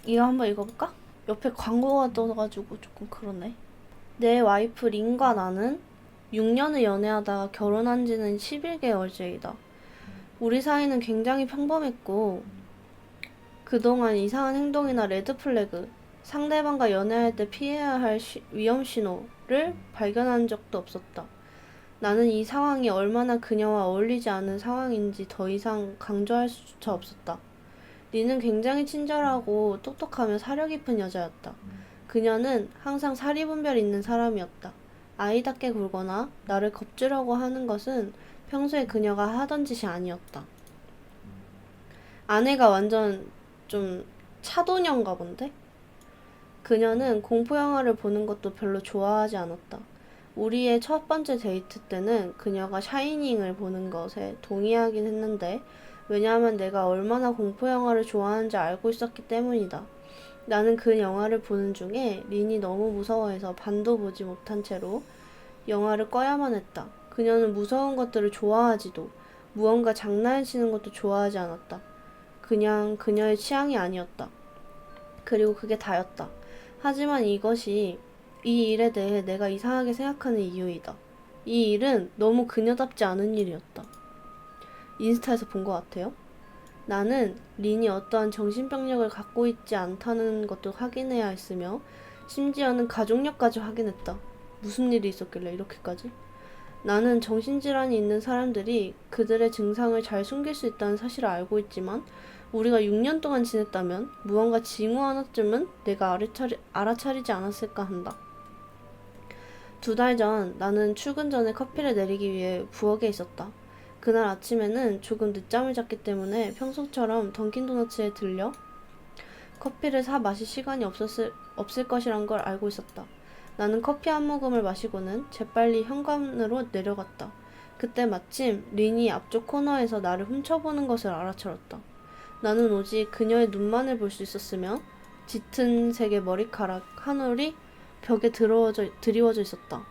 이거 한번 읽어볼까? 옆에 광고가 떠가지고 조금 그러네. 내 와이프 린과 나는 6년을 연애하다가 결혼한 지는 11개월째이다. 우리 사이는 굉장히 평범했고 그동안 이상한 행동이나 레드플래그, 상대방과 연애할 때 피해야 할 위험 신호를 발견한 적도 없었다. 나는 이 상황이 얼마나 그녀와 어울리지 않은 상황인지 더 이상 강조할 수조차 없었다. 리는 굉장히 친절하고 똑똑하며 사려 깊은 여자였다. 그녀는 항상 사리분별 있는 사람이었다. 아이답게 굴거나 나를 겁주려고 하는 것은 평소에 그녀가 하던 짓이 아니었다. 아내가 완전 좀 차도녀인가 본데? 그녀는 공포영화를 보는 것도 별로 좋아하지 않았다. 우리의 첫 번째 데이트 때는 그녀가 샤이닝을 보는 것에 동의하긴 했는데 왜냐하면 내가 얼마나 공포영화를 좋아하는지 알고 있었기 때문이다. 나는 그 영화를 보는 중에 린이 너무 무서워해서 반도 보지 못한 채로 영화를 꺼야만 했다. 그녀는 무서운 것들을 좋아하지도 무언가 장난치는 것도 좋아하지 않았다. 그냥 그녀의 취향이 아니었다. 그리고 그게 다였다. 하지만 이것이 이 일에 대해 내가 이상하게 생각하는 이유이다. 이 일은 너무 그녀답지 않은 일이었다. 인스타에서 본 것 같아요. 나는 린이 어떠한 정신병력을 갖고 있지 않다는 것도 확인해야 했으며 심지어는 가족력까지 확인했다. 무슨 일이 있었길래 이렇게까지? 나는 정신질환이 있는 사람들이 그들의 증상을 잘 숨길 수 있다는 사실을 알고 있지만 우리가 6년 동안 지냈다면 무언가 징후 하나쯤은 내가 알아차리지 않았을까 한다. 2달 전 나는 출근 전에 커피를 내리기 위해 부엌에 있었다. 그날 아침에는 조금 늦잠을 잤기 때문에 평소처럼 던킨도너츠에 들려 커피를 사 마실 시간이 없을 것이란 걸 알고 있었다. 나는 커피 한 모금을 마시고는 재빨리 현관으로 내려갔다. 그때 마침 린이 앞쪽 코너에서 나를 훔쳐보는 것을 알아차렸다. 나는 오직 그녀의 눈만을 볼 수 있었으며 짙은 색의 머리카락 한 올이 벽에 드리워져 있었다.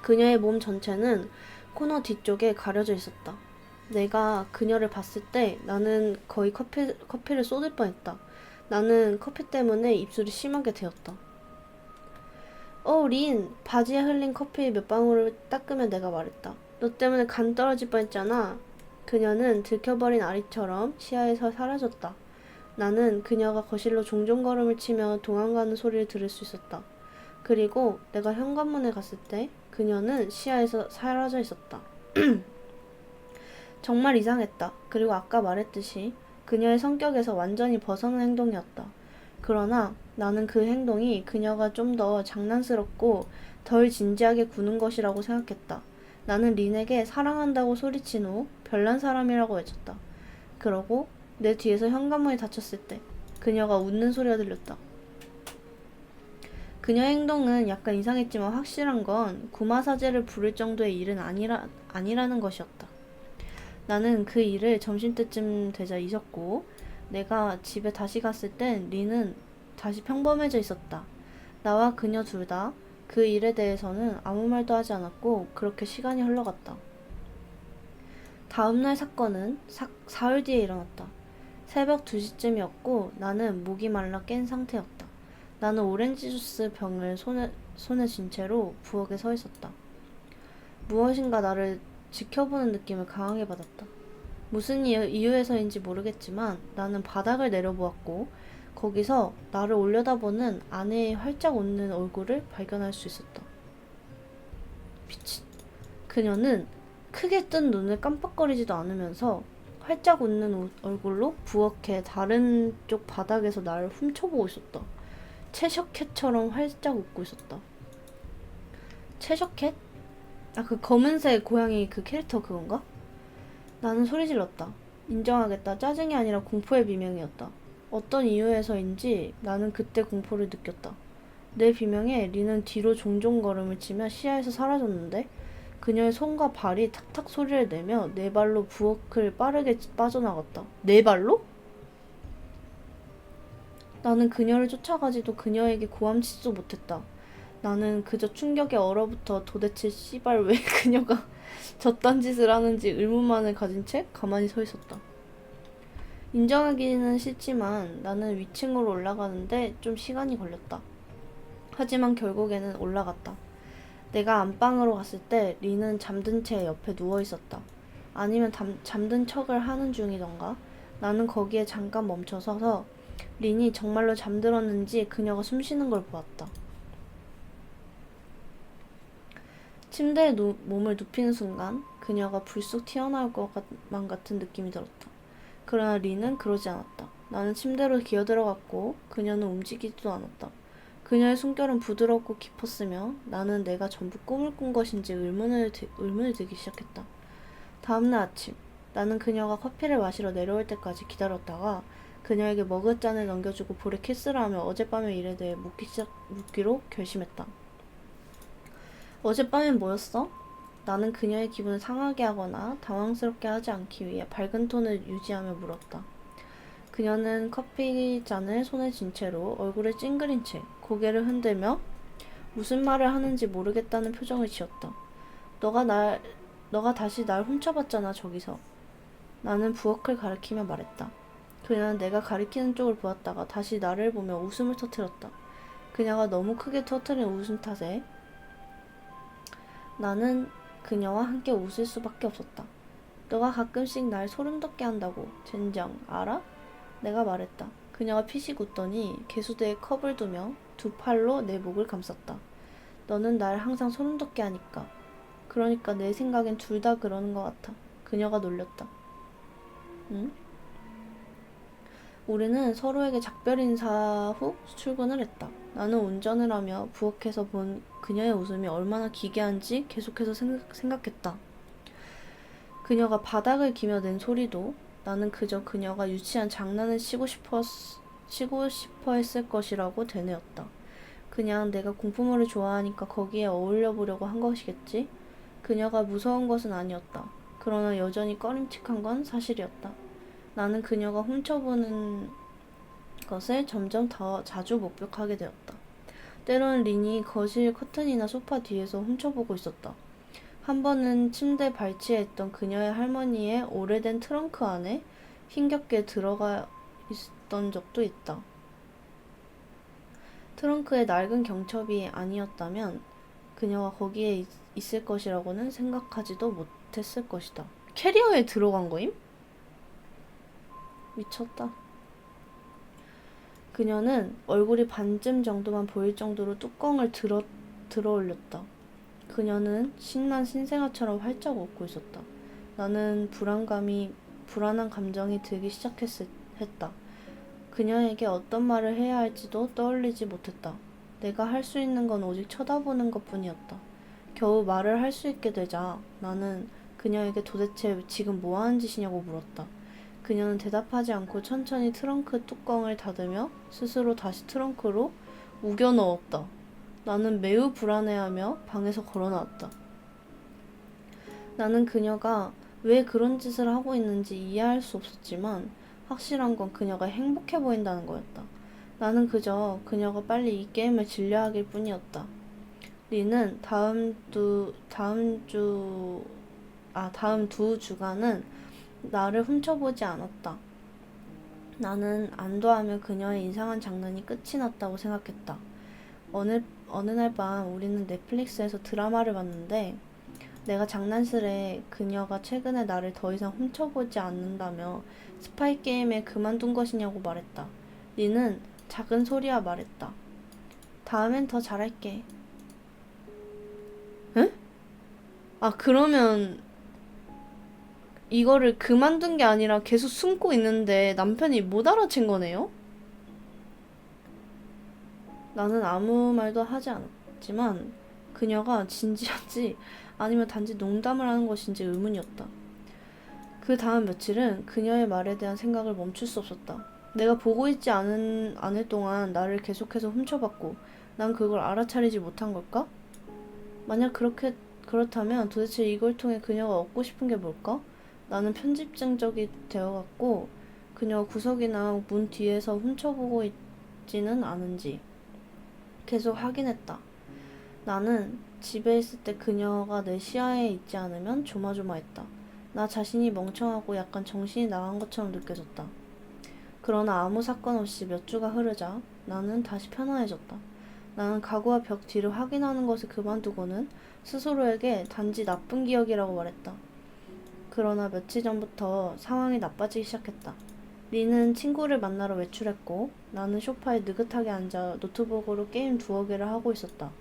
그녀의 몸 전체는 코너 뒤쪽에 가려져 있었다. 내가 그녀를 봤을 때 나는 거의 커피를 쏟을 뻔했다. 나는 커피 때문에 입술이 심하게 데었다. 린, 바지에 흘린 커피 몇 방울을 닦으며 내가 말했다. 너 때문에 간 떨어질 뻔했잖아. 그녀는 들켜버린 아리처럼 시야에서 사라졌다. 나는 그녀가 거실로 종종 걸음을 치며 도망가는 소리를 들을 수 있었다. 그리고 내가 현관문에 갔을 때 그녀는 시야에서 사라져 있었다. 정말 이상했다. 그리고 아까 말했듯이 그녀의 성격에서 완전히 벗어난 행동이었다. 그러나 나는 그 행동이 그녀가 좀 더 장난스럽고 덜 진지하게 구는 것이라고 생각했다. 나는 린에게 사랑한다고 소리친 후 별난 사람이라고 외쳤다. 그러고 내 뒤에서 현관문이 닫혔을 때 그녀가 웃는 소리가 들렸다. 그녀의 행동은 약간 이상했지만 확실한 건 구마사제를 부를 정도의 일은 아니라는 것이었다. 나는 그 일을 점심때쯤 되자 잊었고 내가 집에 다시 갔을 땐 린은 다시 평범해져 있었다. 나와 그녀 둘 다 그 일에 대해서는 아무 말도 하지 않았고 그렇게 시간이 흘러갔다. 다음날 사건은 사흘 뒤에 일어났다. 새벽 2시쯤이었고 나는 목이 말라 깬 상태였다. 나는 오렌지 주스 병을 손에 쥔 채로 부엌에 서 있었다. 무엇인가 나를 지켜보는 느낌을 강하게 받았다. 무슨 이유에서인지 모르겠지만 나는 바닥을 내려보았고 거기서 나를 올려다보는 아내의 활짝 웃는 얼굴을 발견할 수 있었다. 미친. 그녀는 크게 뜬 눈을 깜빡거리지도 않으면서 활짝 웃는 얼굴로 부엌의 다른 쪽 바닥에서 나를 훔쳐보고 있었다. 채셔캣처럼 활짝 웃고 있었다. 채셔캣? 그 검은색 고양이 그 캐릭터 그건가? 나는 소리 질렀다. 인정하겠다. 짜증이 아니라 공포의 비명이었다. 어떤 이유에서인지 나는 그때 공포를 느꼈다. 내 비명에 리는 뒤로 종종 걸음을 치며 시야에서 사라졌는데 그녀의 손과 발이 탁탁 소리를 내며 네 발로 부엌을 빠르게 빠져나갔다. 네 발로? 나는 그녀를 쫓아가지도 그녀에게 고함치지도 못했다. 나는 그저 충격에 얼어붙어 도대체 씨발 왜 그녀가 저딴 짓을 하는지 의문만을 가진 채 가만히 서 있었다. 인정하기는 싫지만 나는 위층으로 올라가는데 좀 시간이 걸렸다. 하지만 결국에는 올라갔다. 내가 안방으로 갔을 때 리는 잠든 채 옆에 누워 있었다. 아니면 잠든 척을 하는 중이던가. 나는 거기에 잠깐 멈춰서서 린이 정말로 잠들었는지 그녀가 숨쉬는 걸 보았다. 침대에 몸을 눕히는 순간 그녀가 불쑥 튀어나올 것만 같은 느낌이 들었다. 그러나 린은 그러지 않았다. 나는 침대로 기어들어갔고 그녀는 움직이지도 않았다. 그녀의 숨결은 부드럽고 깊었으며 나는 내가 전부 꿈을 꾼 것인지 의문을 들기 시작했다. 다음날 아침, 나는 그녀가 커피를 마시러 내려올 때까지 기다렸다가 그녀에게 머그잔을 넘겨주고 볼에 키스를 하며 어젯밤의 일에 대해 묻기로 결심했다. 어젯밤엔 뭐였어? 나는 그녀의 기분을 상하게 하거나 당황스럽게 하지 않기 위해 밝은 톤을 유지하며 물었다. 그녀는 커피잔을 손에 쥔 채로 얼굴을 찡그린 채 고개를 흔들며 무슨 말을 하는지 모르겠다는 표정을 지었다. 너가 다시 날 훔쳐봤잖아, 저기서. 나는 부엌을 가리키며 말했다. 그녀는 내가 가리키는 쪽을 보았다가 다시 나를 보며 웃음을 터뜨렸다. 그녀가 너무 크게 터뜨린 웃음 탓에 나는 그녀와 함께 웃을 수밖에 없었다. 너가 가끔씩 날 소름 돋게 한다고. 젠장, 알아? 내가 말했다. 그녀가 피식 웃더니 개수대에 컵을 두며 두 팔로 내 목을 감쌌다. 너는 날 항상 소름 돋게 하니까. 그러니까 내 생각엔 둘 다 그러는 것 같아. 그녀가 놀렸다. 응? 우리는 서로에게 작별 인사 후 출근을 했다. 나는 운전을 하며 부엌에서 본 그녀의 웃음이 얼마나 기괴한지 계속해서 생각했다. 그녀가 바닥을 기며 낸 소리도 나는 그저 그녀가 유치한 장난을 치고 싶어 했을 것이라고 되뇌었다. 그냥 내가 공포물을 좋아하니까 거기에 어울려 보려고 한 것이겠지? 그녀가 무서운 것은 아니었다. 그러나 여전히 꺼림칙한 건 사실이었다. 나는 그녀가 훔쳐보는 것을 점점 더 자주 목격하게 되었다. 때로는 린이 거실 커튼이나 소파 뒤에서 훔쳐보고 있었다. 한 번은 침대 발치에 있던 그녀의 할머니의 오래된 트렁크 안에 힘겹게 들어가 있던 적도 있다. 트렁크에 낡은 경첩이 아니었다면 그녀가 거기에 있을 것이라고는 생각하지도 못했을 것이다. 캐리어에 들어간 거임? 미쳤다. 그녀는 얼굴이 반쯤 정도만 보일 정도로 뚜껑을 들어 올렸다. 그녀는 신난 신생아처럼 활짝 웃고 있었다. 나는 불안한 감정이 들기 했다. 그녀에게 어떤 말을 해야 할지도 떠올리지 못했다. 내가 할 수 있는 건 오직 쳐다보는 것 뿐이었다. 겨우 말을 할 수 있게 되자 나는 그녀에게 도대체 지금 뭐 하는 짓이냐고 물었다. 그녀는 대답하지 않고 천천히 트렁크 뚜껑을 닫으며 스스로 다시 트렁크로 우겨 넣었다. 나는 매우 불안해하며 방에서 걸어 나왔다. 나는 그녀가 왜 그런 짓을 하고 있는지 이해할 수 없었지만 확실한 건 그녀가 행복해 보인다는 거였다. 나는 그저 그녀가 빨리 이 게임을 진료하길 뿐이었다. 리는 다음 두 주간은 나를 훔쳐보지 않았다. 나는 안도하며 그녀의 이상한 장난이 끝이 났다고 생각했다. 어느 날 밤 우리는 넷플릭스에서 드라마를 봤는데 내가 장난스레 그녀가 최근에 나를 더 이상 훔쳐보지 않는다며 스파이 게임에 그만둔 것이냐고 말했다. 리는 작은 소리와 말했다. 다음엔 더 잘할게. 응? 그러면 이거를 그만둔 게 아니라 계속 숨고 있는데 남편이 못 알아챈 거네요? 나는 아무 말도 하지 않았지만 그녀가 진지한지 아니면 단지 농담을 하는 것인지 의문이었다. 그 다음 며칠은 그녀의 말에 대한 생각을 멈출 수 없었다. 내가 보고 있지 않을 동안 나를 계속해서 훔쳐봤고 난 그걸 알아차리지 못한 걸까? 만약 그렇다면 도대체 이걸 통해 그녀가 얻고 싶은 게 뭘까? 나는 편집증적이 되어갔고 그녀가 구석이나 문 뒤에서 훔쳐보고 있지는 않은지 계속 확인했다. 나는 집에 있을 때 그녀가 내 시야에 있지 않으면 조마조마했다. 나 자신이 멍청하고 약간 정신이 나간 것처럼 느껴졌다. 그러나 아무 사건 없이 몇 주가 흐르자 나는 다시 편안해졌다. 나는 가구와 벽 뒤를 확인하는 것을 그만두고는 스스로에게 단지 나쁜 기억이라고 말했다. 그러나 며칠 전부터 상황이 나빠지기 시작했다. 리는 친구를 만나러 외출했고 나는 소파에 느긋하게 앉아 노트북으로 게임 두어 개를 하고 있었다.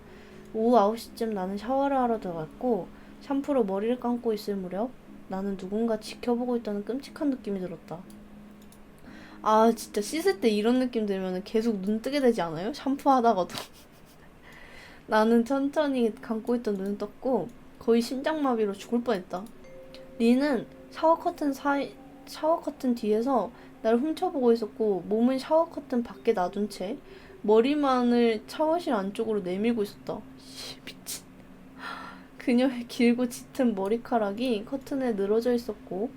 오후 9시쯤 나는 샤워를 하러 들어갔고 샴푸로 머리를 감고 있을 무렵 나는 누군가 지켜보고 있다는 끔찍한 느낌이 들었다. 아, 진짜 씻을 때 이런 느낌 들면 계속 눈 뜨게 되지 않아요? 샴푸하다가도. 나는 천천히 감고 있던 눈을 떴고 거의 심장마비로 죽을 뻔했다. 리는 샤워 커튼 뒤에서 나를 훔쳐보고 있었고 몸은 샤워 커튼 밖에 놔둔 채 머리만을 샤워실 안쪽으로 내밀고 있었다. 미친. 그녀의 길고 짙은 머리카락이 커튼에 늘어져 있었고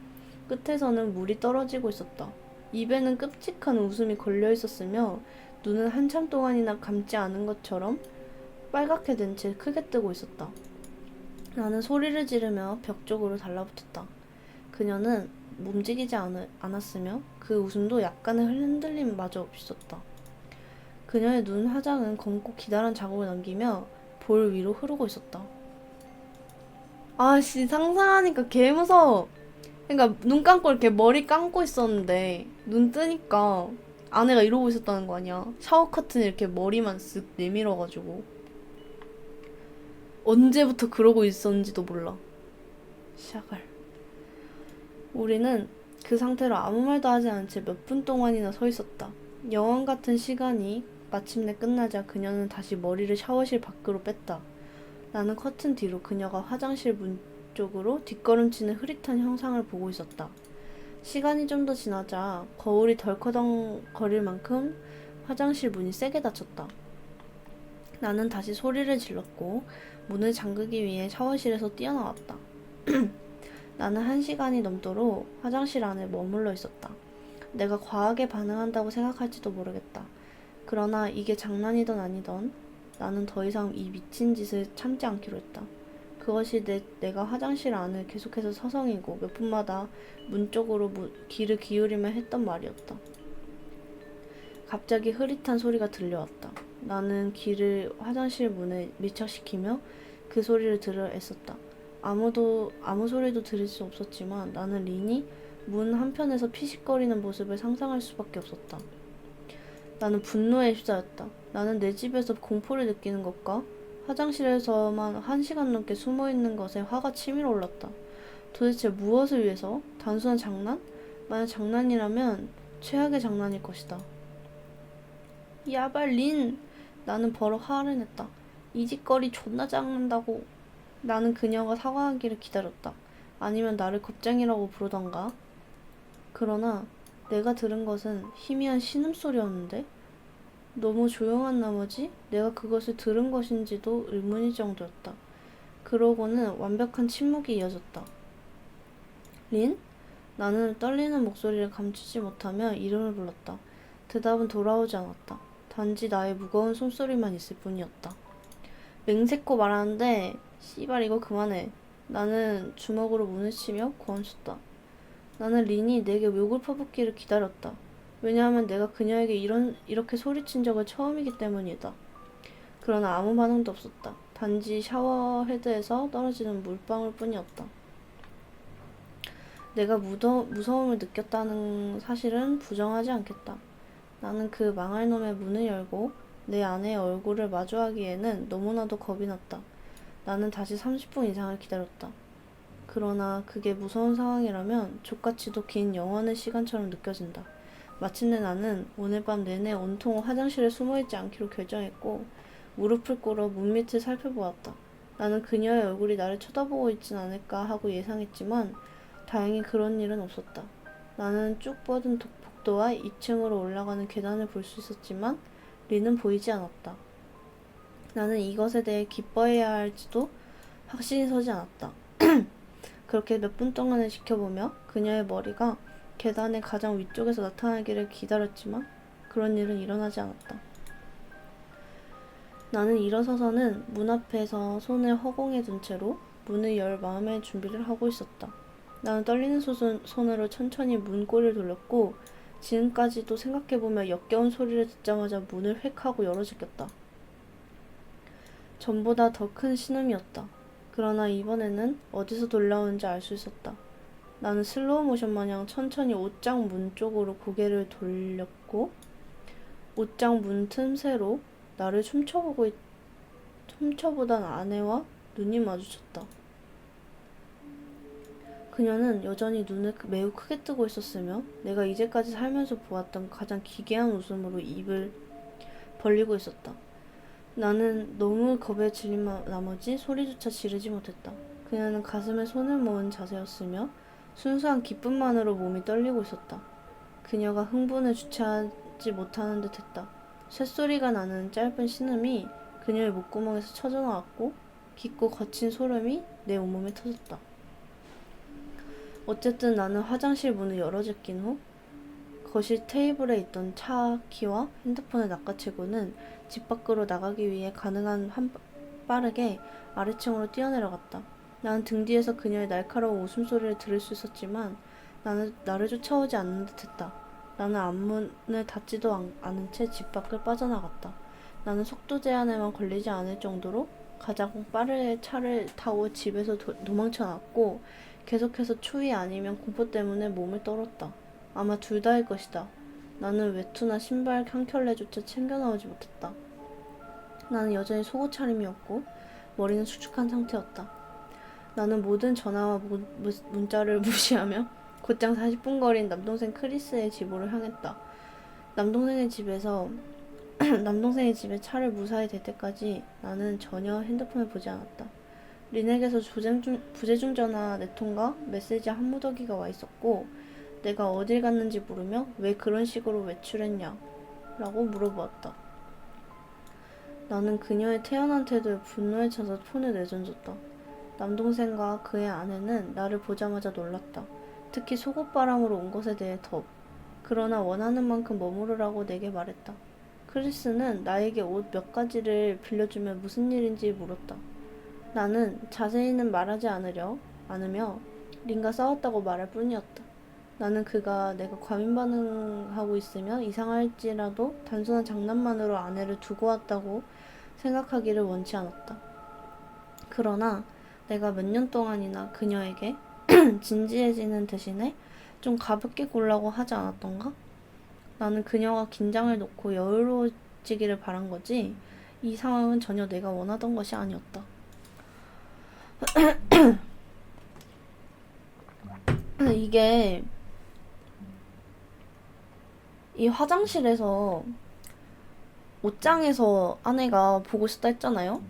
끝에서는 물이 떨어지고 있었다. 입에는 끔찍한 웃음이 걸려 있었으며 눈은 한참 동안이나 감지 않은 것처럼 빨갛게 된 채 크게 뜨고 있었다. 나는 소리를 지르며 벽 쪽으로 달라붙었다. 그녀는 움직이지 않았으며 그 웃음도 약간의 흔들림마저 없었다. 그녀의 눈 화장은 검고 기다란 자국을 남기며 볼 위로 흐르고 있었다. 아씨, 상상하니까 개 무서워. 그러니까 눈 감고 이렇게 머리 감고 있었는데 눈 뜨니까 아내가 이러고 있었다는 거 아니야. 샤워 커튼 이렇게 머리만 쓱 내밀어가지고 언제부터 그러고 있었는지도 몰라. 샤갈. 우리는 그 상태로 아무 말도 하지 않은 채 몇 분 동안이나 서 있었다. 영원 같은 시간이 마침내 끝나자 그녀는 다시 머리를 샤워실 밖으로 뺐다. 나는 커튼 뒤로 그녀가 화장실 문 쪽으로 뒷걸음치는 흐릿한 형상을 보고 있었다. 시간이 좀 더 지나자 거울이 덜커덩거릴 만큼 화장실 문이 세게 닫혔다. 나는 다시 소리를 질렀고 문을 잠그기 위해 샤워실에서 뛰어나왔다. 나는 1시간이 넘도록 화장실 안에 머물러 있었다. 내가 과하게 반응한다고 생각할지도 모르겠다. 그러나 이게 장난이던 아니던 나는 더 이상 이 미친 짓을 참지 않기로 했다. 그것이 내가 화장실 안을 계속해서 서성이고 몇 분마다 문 쪽으로 귀를 기울이며 했던 말이었다. 갑자기 흐릿한 소리가 들려왔다. 나는 귀를 화장실 문에 밀착시키며 그 소리를 들으려 애썼다. 아무 소리도 들을 수 없었지만 나는 린이 문 한편에서 피식거리는 모습을 상상할 수밖에 없었다. 나는 분노에 휩싸였다. 나는 내 집에서 공포를 느끼는 것과 화장실에서만 1시간 넘게 숨어있는 것에 화가 치밀어 올랐다. 도대체 무엇을 위해서? 단순한 장난? 만약 장난이라면 최악의 장난일 것이다. 야발 린! 나는 버럭 화를 냈다. 이 짓거리 존나 짜증난다고. 나는 그녀가 사과하기를 기다렸다. 아니면 나를 겁쟁이라고 부르던가. 그러나 내가 들은 것은 희미한 신음소리였는데 너무 조용한 나머지 내가 그것을 들은 것인지도 의문일 정도였다. 그러고는 완벽한 침묵이 이어졌다. 린? 나는 떨리는 목소리를 감추지 못하며 이름을 불렀다. 대답은 돌아오지 않았다. 단지 나의 무거운 숨소리만 있을 뿐이었다. 맹세코 말하는데 씨발 이거 그만해. 나는 주먹으로 문을 치며 고함쳤다. 나는 린이 내게 욕을 퍼붓기를 기다렸다. 왜냐하면 내가 그녀에게 이렇게 소리친 적은 처음이기 때문이다. 그러나 아무 반응도 없었다. 단지 샤워 헤드에서 떨어지는 물방울 뿐이었다. 내가 무서움을 느꼈다는 사실은 부정하지 않겠다. 나는 그 망할 놈의 문을 열고 내 아내의 얼굴을 마주하기에는 너무나도 겁이 났다. 나는 다시 30분 이상을 기다렸다. 그러나 그게 무서운 상황이라면 족같이도 긴 영원의 시간처럼 느껴진다. 마침내 나는 오늘 밤 내내 온통 화장실에 숨어있지 않기로 결정했고 무릎을 꿇어 문 밑을 살펴보았다. 나는 그녀의 얼굴이 나를 쳐다보고 있진 않을까 하고 예상했지만 다행히 그런 일은 없었다. 나는 쭉 뻗은 복도와 2층으로 올라가는 계단을 볼 수 있었지만 린은 보이지 않았다. 나는 이것에 대해 기뻐해야 할지도 확신이 서지 않았다. 그렇게 몇 분 동안을 지켜보며 그녀의 머리가 계단의 가장 위쪽에서 나타나기를 기다렸지만 그런 일은 일어나지 않았다. 나는 일어서서는 문 앞에서 손을 허공에 둔 채로 문을 열 마음의 준비를 하고 있었다. 나는 떨리는 손으로 천천히 문고리를 돌렸고 지금까지도 생각해보며 역겨운 소리를 듣자마자 문을 획 하고 열어제꼈다. 전보다 더 큰 신음이었다. 그러나 이번에는 어디서 돌아오는지 알 수 있었다. 나는 슬로우 모션 마냥 천천히 옷장 문 쪽으로 고개를 돌렸고 옷장 문 틈새로 나를 훔쳐보던 아내와 눈이 마주쳤다. 그녀는 여전히 눈을 매우 크게 뜨고 있었으며 내가 이제까지 살면서 보았던 가장 기괴한 웃음으로 입을 벌리고 있었다. 나는 너무 겁에 질린 나머지 소리조차 지르지 못했다. 그녀는 가슴에 손을 모은 자세였으며 순수한 기쁨만으로 몸이 떨리고 있었다. 그녀가 흥분을 주체하지 못하는 듯했다. 쇳소리가 나는 짧은 신음이 그녀의 목구멍에서 쳐져나왔고 깊고 거친 소름이 내 온몸에 터졌다. 어쨌든 나는 화장실 문을 열어제낀 후 거실 테이블에 있던 차 키와 핸드폰을 낚아채고는 집 밖으로 나가기 위해 가능한 한 빠르게 아래층으로 뛰어내려갔다. 나는 등 뒤에서 그녀의 날카로운 웃음소리를 들을 수 있었지만 나를 쫓아오지 않는 듯했다. 나는 앞문을 닫지도 않은 채 집 밖을 빠져나갔다. 나는 속도 제한에만 걸리지 않을 정도로 가장 빠르게 차를 타고 집에서 도망쳐 나왔고 계속해서 추위 아니면 공포 때문에 몸을 떨었다. 아마 둘 다일 것이다. 나는 외투나 신발 한 켤레조차 챙겨 나오지 못했다. 나는 여전히 속옷 차림이었고 머리는 수축한 상태였다. 나는 모든 전화와 문자를 무시하며 곧장 40분 거리인 남동생 크리스의 집으로 향했다. 남동생의 집에 차를 무사히 댈 때까지 나는 전혀 핸드폰을 보지 않았다. 린에게서 부재중 전화 4통과 메시지 한 무더기가 와 있었고 내가 어딜 갔는지 물으며 왜 그런 식으로 외출했냐 라고 물어보았다. 나는 그녀의 태연한 태도에 분노에 차서 폰을 내던졌다. 남동생과 그의 아내는 나를 보자마자 놀랐다. 특히 속옷바람으로 온 것에 대해 더. 그러나 원하는 만큼 머무르라고 내게 말했다. 크리스는 나에게 옷 몇 가지를 빌려주면 무슨 일인지 물었다. 나는 자세히는 말하지 않으며 린과 싸웠다고 말할 뿐이었다. 나는 내가 과민 반응하고 있으면 이상할지라도 단순한 장난만으로 아내를 두고 왔다고 생각하기를 원치 않았다. 그러나 내가 몇 년 동안이나 그녀에게 진지해지는 대신에 좀 가볍게 굴라고 하지 않았던가? 나는 그녀가 긴장을 놓고 여유로워지기를 바란 거지 이 상황은 전혀 내가 원하던 것이 아니었다. 이게 이 화장실에서 옷장에서 아내가 보고 싶다 했잖아요.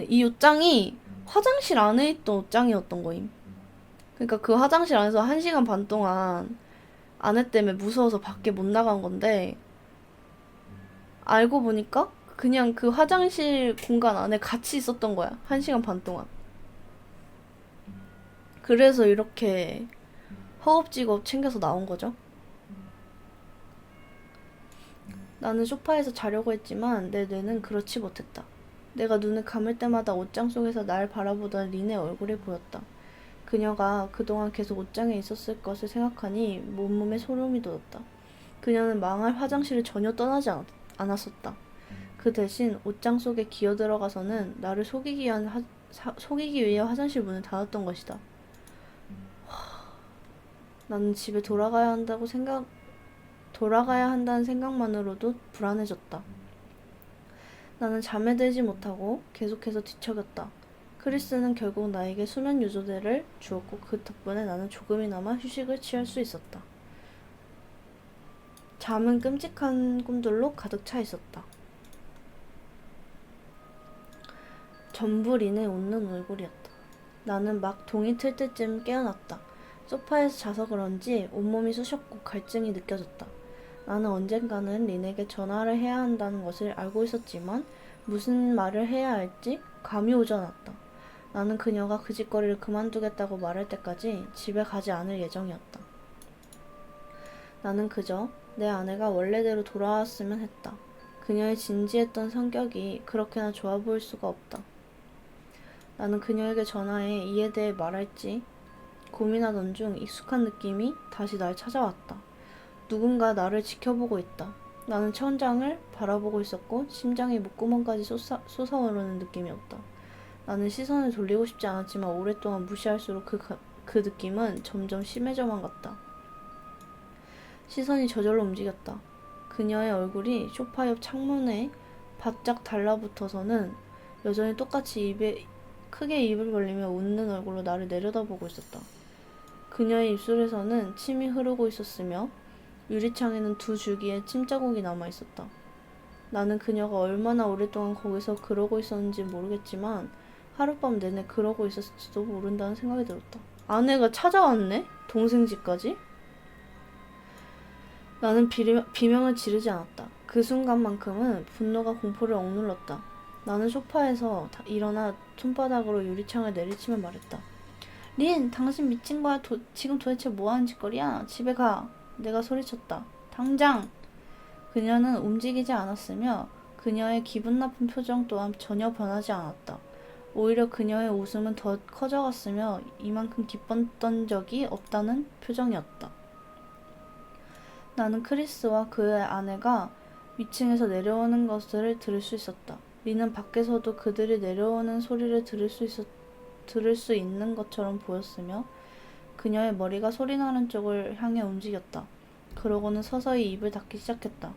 이 옷장이 화장실 안에 있던 옷장이었던 거임. 그러니까 그 화장실 안에서 1시간 반 동안 아내 때문에 무서워서 밖에 못 나간 건데 알고 보니까 그냥 그 화장실 공간 안에 같이 있었던 거야. 1시간 반 동안. 그래서 이렇게 허겁지겁 챙겨서 나온 거죠. 나는 소파에서 자려고 했지만 내 뇌는 그렇지 못했다. 내가 눈을 감을 때마다 옷장 속에서 날 바라보던 린의 얼굴이 보였다. 그녀가 그동안 계속 옷장에 있었을 것을 생각하니 온몸에 소름이 돋았다. 그녀는 망할 화장실을 전혀 떠나지 않았었다. 그 대신 옷장 속에 기어들어가서는 나를 속이기 위해 화장실 문을 닫았던 것이다. 나는 집에 돌아가야 한다는 생각만으로도 불안해졌다. 나는 잠에 들지 못하고 계속해서 뒤척였다. 크리스는 결국 나에게 수면 유도제를 주었고 그 덕분에 나는 조금이나마 휴식을 취할 수 있었다. 잠은 끔찍한 꿈들로 가득 차 있었다. 전부 린의 웃는 얼굴이었다. 나는 막 동이 틀 때쯤 깨어났다. 소파에서 자서 그런지 온몸이 쑤셨고 갈증이 느껴졌다. 나는 언젠가는 린에게 전화를 해야 한다는 것을 알고 있었지만 무슨 말을 해야 할지 감이 오지 않았다. 나는 그녀가 그 짓거리를 그만두겠다고 말할 때까지 집에 가지 않을 예정이었다. 나는 그저 내 아내가 원래대로 돌아왔으면 했다. 그녀의 진지했던 성격이 그렇게나 좋아 보일 수가 없다. 나는 그녀에게 전화해 이에 대해 말할지 고민하던 중 익숙한 느낌이 다시 날 찾아왔다. 누군가 나를 지켜보고 있다. 나는 천장을 바라보고 있었고 심장이 목구멍까지 솟아오르는 느낌이었다. 나는 시선을 돌리고 싶지 않았지만 오랫동안 무시할수록 그 느낌은 점점 심해져만 갔다. 시선이 저절로 움직였다. 그녀의 얼굴이 소파 옆 창문에 바짝 달라붙어서는 여전히 똑같이 크게 입을 벌리며 웃는 얼굴로 나를 내려다보고 있었다. 그녀의 입술에서는 침이 흐르고 있었으며 유리창에는 두 줄기의 침자국이 남아있었다. 나는 그녀가 얼마나 오랫동안 거기서 그러고 있었는지 모르겠지만 하룻밤 내내 그러고 있었을지도 모른다는 생각이 들었다. 아내가 찾아왔네? 동생 집까지? 나는 비명을 지르지 않았다. 그 순간만큼은 분노가 공포를 억눌렀다. 나는 소파에서 일어나 손바닥으로 유리창을 내리치며 말했다. 린, 당신 미친 거야? 지금 도대체 뭐하는 짓거리야? 집에 가. 내가 소리쳤다. 당장! 그녀는 움직이지 않았으며 그녀의 기분 나쁜 표정 또한 전혀 변하지 않았다. 오히려 그녀의 웃음은 더 커져갔으며 이만큼 기뻤던 적이 없다는 표정이었다. 나는 크리스와 그의 아내가 위층에서 내려오는 것을 들을 수 있었다. 리는 밖에서도 그들이 내려오는 소리를 들을 수 있는 것처럼 보였으며 그녀의 머리가 소리나는 쪽을 향해 움직였다. 그러고는 서서히 입을 닫기 시작했다.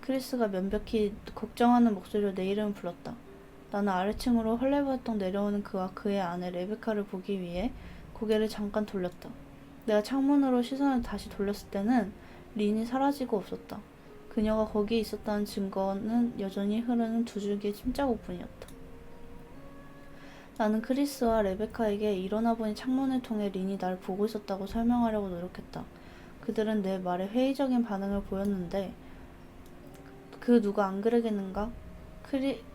크리스가 면벽히 걱정하는 목소리로 내 이름을 불렀다. 나는 아래층으로 헐레벌떡 내려오는 그와 그의 아내 레베카를 보기 위해 고개를 잠깐 돌렸다. 내가 창문으로 시선을 다시 돌렸을 때는 린이 사라지고 없었다. 그녀가 거기 있었다는 증거는 여전히 흐르는 두 줄기의 침자국뿐이었다. 나는 크리스와 레베카에게 일어나 보니 창문을 통해 린이 날 보고 있었다고 설명하려고 노력했다. 그들은 내 말에 회의적인 반응을 보였는데 그 누가 안 그러겠는가?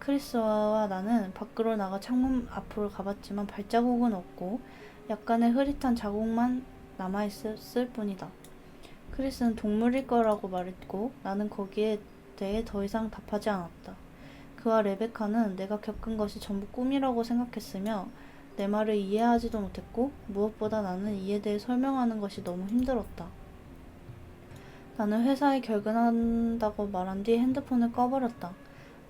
크리스와 나는 밖으로 나가 창문 앞으로 가봤지만 발자국은 없고 약간의 흐릿한 자국만 남아있을 뿐이다. 크리스는 동물일 거라고 말했고 나는 거기에 대해 더 이상 답하지 않았다. 그와 레베카는 내가 겪은 것이 전부 꿈이라고 생각했으며 내 말을 이해하지도 못했고 무엇보다 나는 이에 대해 설명하는 것이 너무 힘들었다. 나는 회사에 결근한다고 말한 뒤 핸드폰을 꺼버렸다.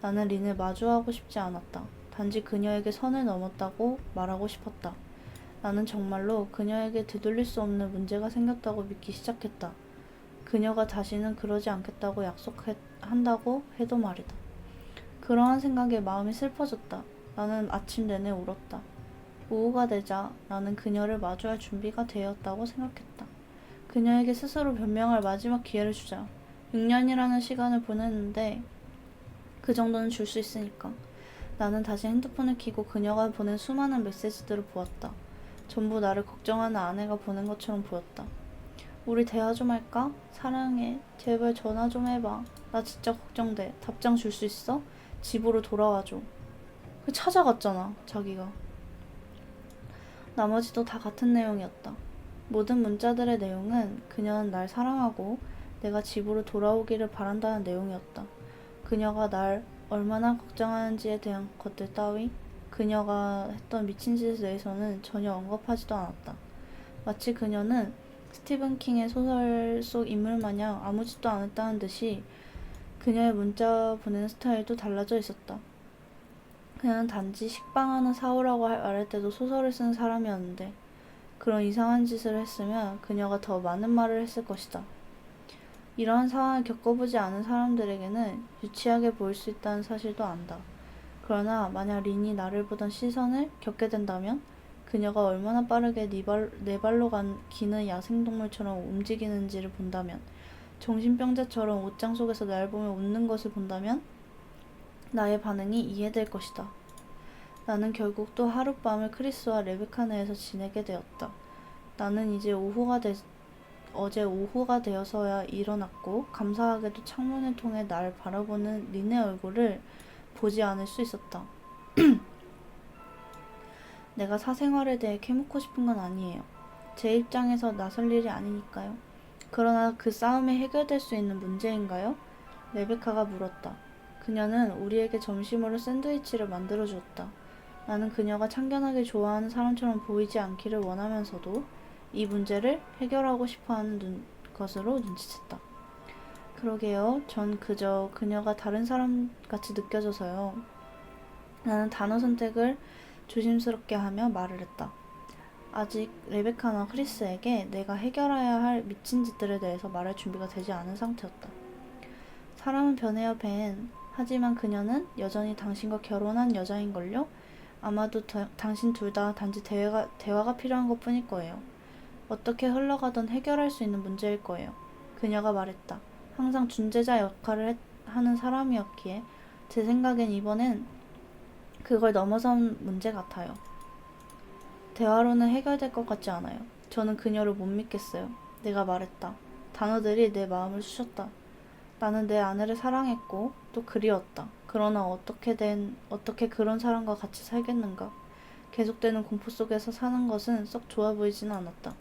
나는 린을 마주하고 싶지 않았다. 단지 그녀에게 선을 넘었다고 말하고 싶었다. 나는 정말로 그녀에게 되돌릴 수 없는 문제가 생겼다고 믿기 시작했다. 그녀가 다시는 그러지 않겠다고 약속한다고 해도 말이다. 그러한 생각에 마음이 슬퍼졌다. 나는 아침 내내 울었다. 오후가 되자 나는 그녀를 마주할 준비가 되었다고 생각했다. 그녀에게 스스로 변명할 마지막 기회를 주자. 6년이라는 시간을 보냈는데 그 정도는 줄 수 있으니까. 나는 다시 핸드폰을 켜고 그녀가 보낸 수많은 메시지들을 보았다. 전부 나를 걱정하는 아내가 보낸 것처럼 보였다. 우리 대화 좀 할까? 사랑해. 제발 전화 좀 해봐. 나 진짜 걱정돼. 답장 줄 수 있어? 집으로 돌아와줘. 찾아갔잖아, 자기가. 나머지도 다 같은 내용이었다. 모든 문자들의 내용은 그녀는 날 사랑하고 내가 집으로 돌아오기를 바란다는 내용이었다. 그녀가 날 얼마나 걱정하는지에 대한 것들 따위 그녀가 했던 미친 짓에 대해서는 전혀 언급하지도 않았다. 마치 그녀는 스티븐 킹의 소설 속 인물 마냥 아무 짓도 안 했다는 듯이 그녀의 문자 보내는 스타일도 달라져 있었다. 그녀는 단지 식빵 하나 사오라고 말할 때도 소설을 쓰는 사람이었는데 그런 이상한 짓을 했으면 그녀가 더 많은 말을 했을 것이다. 이러한 상황을 겪어보지 않은 사람들에게는 유치하게 보일 수 있다는 사실도 안다. 그러나 만약 린이 나를 보던 시선을 겪게 된다면 그녀가 얼마나 빠르게 네 발로 기는 야생동물처럼 움직이는지를 본다면 정신병자처럼 옷장 속에서 날 보며 웃는 것을 본다면 나의 반응이 이해될 것이다. 나는 결국 또 하룻밤을 크리스와 레베카 내에서 지내게 되었다. 나는 이제 어제 오후가 되어서야 일어났고 감사하게도 창문을 통해 날 바라보는 린의 얼굴을 보지 않을 수 있었다. 내가 사생활에 대해 캐묻고 싶은 건 아니에요. 제 입장에서 나설 일이 아니니까요. 그러나 그 싸움이 해결될 수 있는 문제인가요? 레베카가 물었다. 그녀는 우리에게 점심으로 샌드위치를 만들어 주었다. 나는 그녀가 참견하게 좋아하는 사람처럼 보이지 않기를 원하면서도 이 문제를 해결하고 싶어하는 것으로 눈치챘다. 그러게요. 전 그저 그녀가 다른 사람 같이 느껴져서요. 나는 단어 선택을 조심스럽게 하며 말을 했다. 아직 레베카나 크리스에게 내가 해결해야 할 미친 짓들에 대해서 말할 준비가 되지 않은 상태였다. 사람은 변해요, 벤. 하지만 그녀는 여전히 당신과 결혼한 여자인걸요? 아마도 당신 둘 다 단지 대화가 필요한 것 뿐일 거예요. 어떻게 흘러가던 해결할 수 있는 문제일 거예요. 그녀가 말했다. 항상 중재자 역할을 하는 사람이었기에 제 생각엔 이번엔 그걸 넘어선 문제 같아요. 대화로는 해결될 것 같지 않아요. 저는 그녀를 못 믿겠어요. 내가 말했다. 단어들이 내 마음을 쑤셨다. 나는 내 아내를 사랑했고 또 그리웠다. 그러나 어떻게 그런 사람과 같이 살겠는가. 계속되는 공포 속에서 사는 것은 썩 좋아 보이지는 않았다.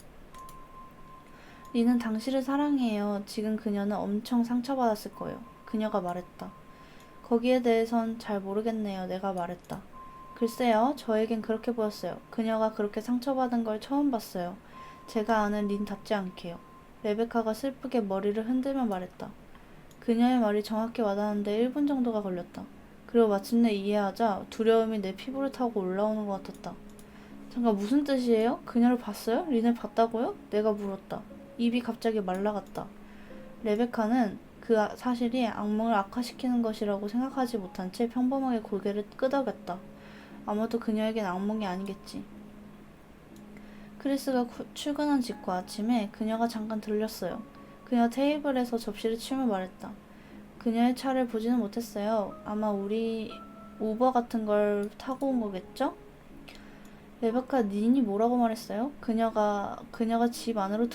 리는 당신을 사랑해요. 지금 그녀는 엄청 상처받았을 거예요. 그녀가 말했다. 거기에 대해선 잘 모르겠네요. 내가 말했다. 글쎄요. 저에겐 그렇게 보였어요. 그녀가 그렇게 상처받은 걸 처음 봤어요. 제가 아는 린답지 않게요. 레베카가 슬프게 머리를 흔들며 말했다. 그녀의 말이 정확히 와닿는데 1분 정도가 걸렸다. 그리고 마침내 이해하자 두려움이 내 피부를 타고 올라오는 것 같았다. 잠깐 무슨 뜻이에요? 그녀를 봤어요? 린을 봤다고요? 내가 물었다. 입이 갑자기 말라갔다. 레베카는 그 사실이 악몽을 악화시키는 것이라고 생각하지 못한 채 평범하게 고개를 끄덕였다. 아마도 그녀에겐 악몽이 아니겠지. 크리스가 출근한 직후 아침에 그녀가 잠깐 들렸어요. 그녀 테이블에서 접시를 치며 말했다. 그녀의 차를 보지는 못했어요. 아마 우리 우버 같은 걸 타고 온 거겠죠? 레베카 닌이 뭐라고 말했어요? 그녀가 집 안으로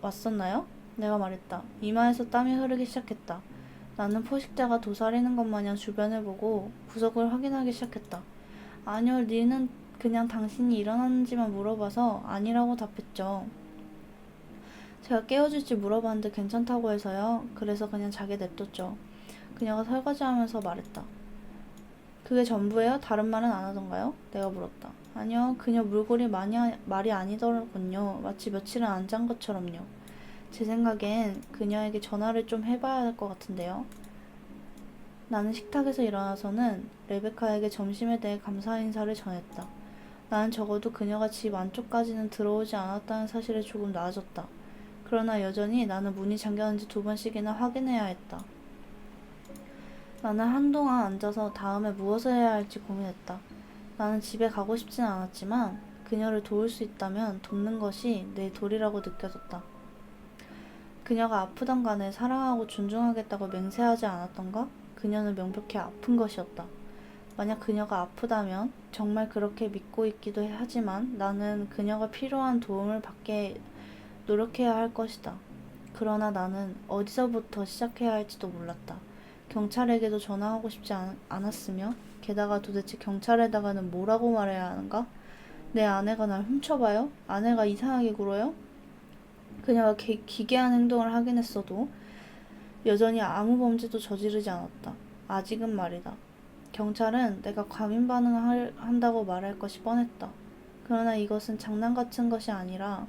왔었나요? 내가 말했다. 이마에서 땀이 흐르기 시작했다. 나는 포식자가 도사리는 것 마냥 주변을 보고 구석을 확인하기 시작했다. 아니요, 닌은 그냥 당신이 일어났는지만 물어봐서 아니라고 답했죠. 제가 깨워줄지 물어봤는데 괜찮다고 해서요. 그래서 그냥 자게 냅뒀죠. 그녀가 설거지하면서 말했다. 그게 전부예요? 다른 말은 안 하던가요? 내가 물었다. 아니요, 그녀 말이 아니더군요. 마치 며칠은 안 잔 것처럼요. 제 생각엔 그녀에게 전화를 좀 해봐야 할 것 같은데요. 나는 식탁에서 일어나서는 레베카에게 점심에 대해 감사 인사를 전했다. 나는 적어도 그녀가 집 안쪽까지는 들어오지 않았다는 사실에 조금 나아졌다. 그러나 여전히 나는 문이 잠겼는지 2번씩이나 확인해야 했다. 나는 한동안 앉아서 다음에 무엇을 해야 할지 고민했다. 나는 집에 가고 싶진 않았지만 그녀를 도울 수 있다면 돕는 것이 내 도리라고 느껴졌다. 그녀가 아프던 간에 사랑하고 존중하겠다고 맹세하지 않았던가? 그녀는 명백히 아픈 것이었다. 만약 그녀가 아프다면 정말 그렇게 믿고 있기도 하지만 나는 그녀가 필요한 도움을 받게 노력해야 할 것이다. 그러나 나는 어디서부터 시작해야 할지도 몰랐다. 경찰에게도 전화하고 싶지 않았으며 게다가 도대체 경찰에다가는 뭐라고 말해야 하는가? 내 아내가 날 훔쳐봐요? 아내가 이상하게 굴어요? 그녀가 기괴한 행동을 하긴 했어도 여전히 아무 범죄도 저지르지 않았다. 아직은 말이다. 경찰은 내가 과민 반응을 한다고 말할 것이 뻔했다. 그러나 이것은 장난 같은 것이 아니라